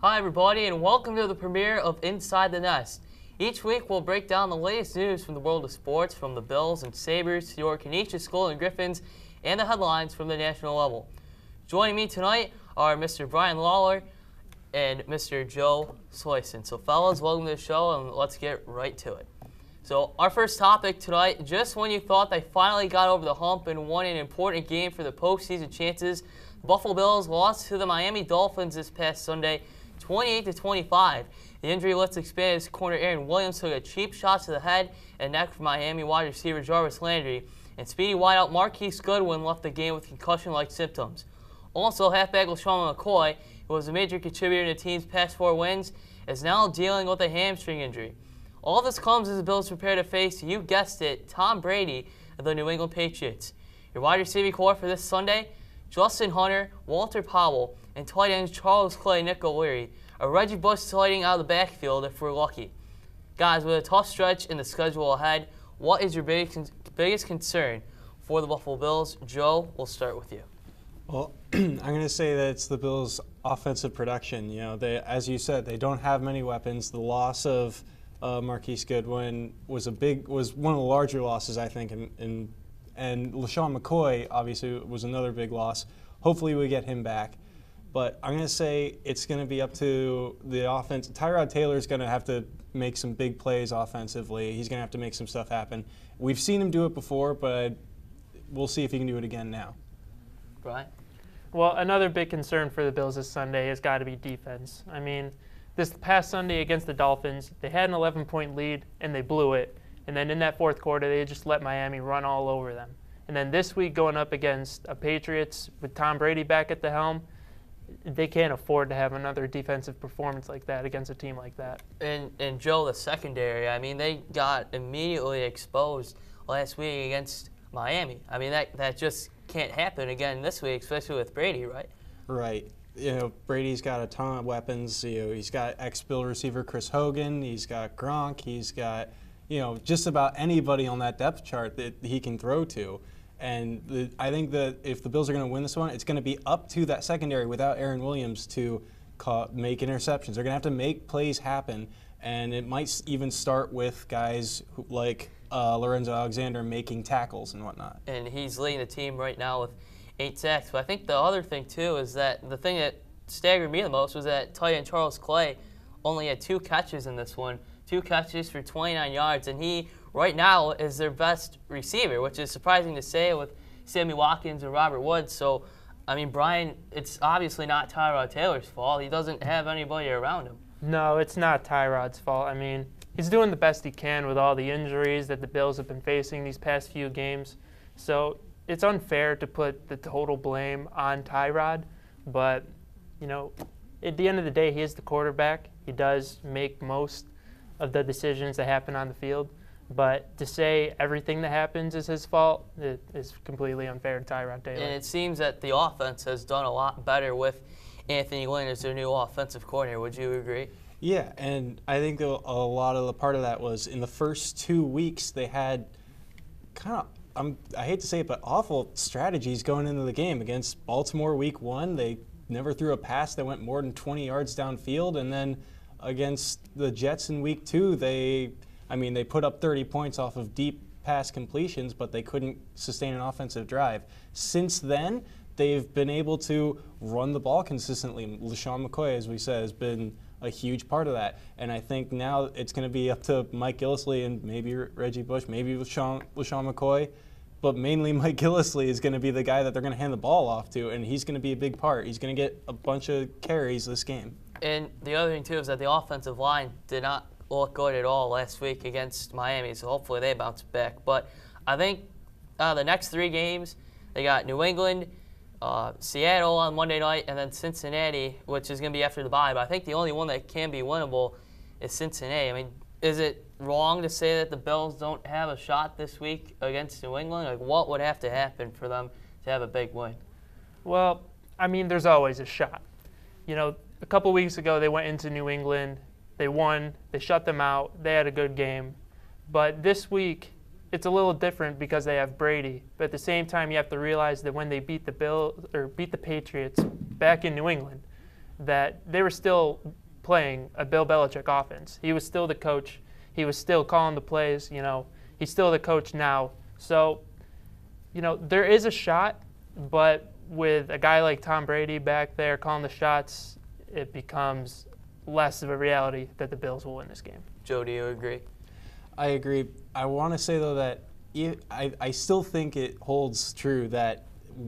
Hi everybody, and welcome to the premiere of Inside the Nest. Each week we'll break down the latest news from the world of sports, from the Bills and Sabres to your Canisius Skull and Griffins, and the headlines from the national level. Joining me tonight are Mr. Brian Lawler and Mr. Joe Soisson. So fellas, welcome to the show, and let's get right to it. So our first topic tonight, just when you thought they finally got over the hump and won an important game for the postseason chances, the Buffalo Bills lost to the Miami Dolphins this past Sunday, 28-25. The injury list expanded. Corner Aaron Williams took a cheap shot to the head and neck from Miami wide receiver Jarvis Landry, and speedy wideout Marquise Goodwin left the game with concussion-like symptoms. Also, halfback LaShawn McCoy, who was a major contributor to the team's past 4 wins, is now dealing with a hamstring injury. All this comes as the Bills prepare to face, you guessed it, Tom Brady of the New England Patriots. Your wide receiving core for this Sunday, Justin Hunter, Walter Powell, and tight ends Charles Clay, Nick O'Leary. A Reggie Bush sliding out of the backfield if we're lucky. Guys, with a tough stretch in the schedule ahead, what is your biggest concern for the Buffalo Bills? Joe, we'll start with you. Well, I'm going to say that it's the Bills' offensive production. You know, as you said, they don't have many weapons. The loss of Marquise Goodwin was one of the larger losses, I think, and LaShawn McCoy obviously was another big loss. Hopefully we get him back. But I'm going to say it's going to be up to the offense. Tyrod Taylor's going to have to make some big plays offensively. He's going to have to make some stuff happen. We've seen him do it before, but we'll see if he can do it again now. Right. Well, another big concern for the Bills this Sunday has got to be defense. I mean, this past Sunday against the Dolphins, they had an 11-point lead, and they blew it. And then in that fourth quarter, they just let Miami run all over them. And then this week, going up against a Patriots with Tom Brady back at the helm, they can't afford to have another defensive performance like that against a team like that. And Joe, the secondary, I mean, they got immediately exposed last week against Miami. I mean, that just can't happen again this week, especially with Brady, right? Right. You know, Brady's got a ton of weapons. You know, he's got ex-Bill receiver Chris Hogan. He's got Gronk. He's got, you know, just about anybody on that depth chart that he can throw to. And I think that if the Bills are going to win this one, it's going to be up to that secondary without Aaron Williams to make interceptions. They're going to have to make plays happen, and it might even start with guys like Lorenzo Alexander making tackles and whatnot. And he's leading the team right now with 8 sacks. But I think the other thing, too, is that the thing that staggered me the most was that tight end Charles Clay only had 2 catches in this one, 2 catches for 29 yards, and he right now is their best receiver, which is surprising to say with Sammy Watkins and Robert Woods. So, I mean, Brian, it's obviously not Tyrod Taylor's fault. He doesn't have anybody around him. No, it's not Tyrod's fault. I mean, he's doing the best he can with all the injuries that the Bills have been facing these past few games. So it's unfair to put the total blame on Tyrod. But, you know, at the end of the day, he is the quarterback. He does make most of the decisions that happen on the field. But to say everything that happens is his fault is completely unfair to Tyrod Taylor. And it seems that the offense has done a lot better with Anthony Lynn as their new offensive coordinator. Would you agree? Yeah, and I think a lot of the part of that was in the first 2 weeks they had kind of, I hate to say it, but awful strategies going into the game. Against Baltimore week 1, they never threw a pass that went more than 20 yards downfield, and then against the Jets in week 2, they put up 30 points off of deep pass completions, but they couldn't sustain an offensive drive. Since then, they've been able to run the ball consistently. LaShawn McCoy, as we said, has been a huge part of that. And I think now it's going to be up to Mike Gillislee and maybe Reggie Bush, maybe LaShawn McCoy, but mainly Mike Gillislee is going to be the guy that they're going to hand the ball off to, and he's going to be a big part. He's going to get a bunch of carries this game. And the other thing, too, is that the offensive line did not look good at all last week against Miami, so hopefully they bounce back. But I think the next 3 games, they got New England, Seattle on Monday night, and then Cincinnati, which is going to be after the bye. But I think the only one that can be winnable is Cincinnati. I mean, is it wrong to say that the Bills don't have a shot this week against New England? Like, what would have to happen for them to have a big win? Well, I mean, there's always a shot. You know, a couple weeks ago they went into New England. They won. They shut them out. They had a good game. But this week, it's a little different because they have Brady. But at the same time, you have to realize that when they beat the Patriots back in New England, that they were still playing a Bill Belichick offense. He was still the coach. He was still calling the plays. He's still the coach now. So, there is a shot, but with a guy like Tom Brady back there calling the shots, it becomes less of a reality that the Bills will win this game. Joe, do you agree? I agree. I want to say, though, that I still think it holds true that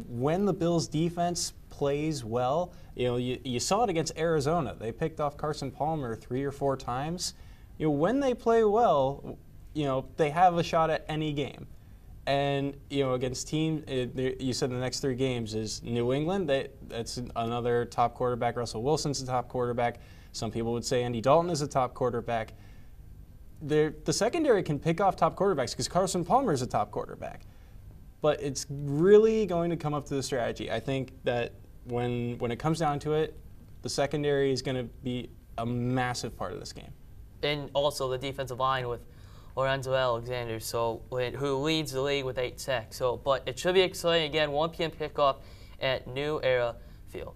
when the Bills' defense plays well, you saw it against Arizona. They picked off Carson Palmer 3 or 4 times. When they play well, they have a shot at any game. And, against teams, you said the next 3 games is New England. That's another top quarterback. Russell Wilson's a top quarterback. Some people would say Andy Dalton is a top quarterback. The secondary can pick off top quarterbacks because Carson Palmer is a top quarterback. But it's really going to come up to the strategy. I think that when it comes down to it, the secondary is going to be a massive part of this game. And also the defensive line with Lorenzo Alexander, who leads the league with 8 sacks. But it should be exciting again. 1 p.m. kickoff at New Era Field.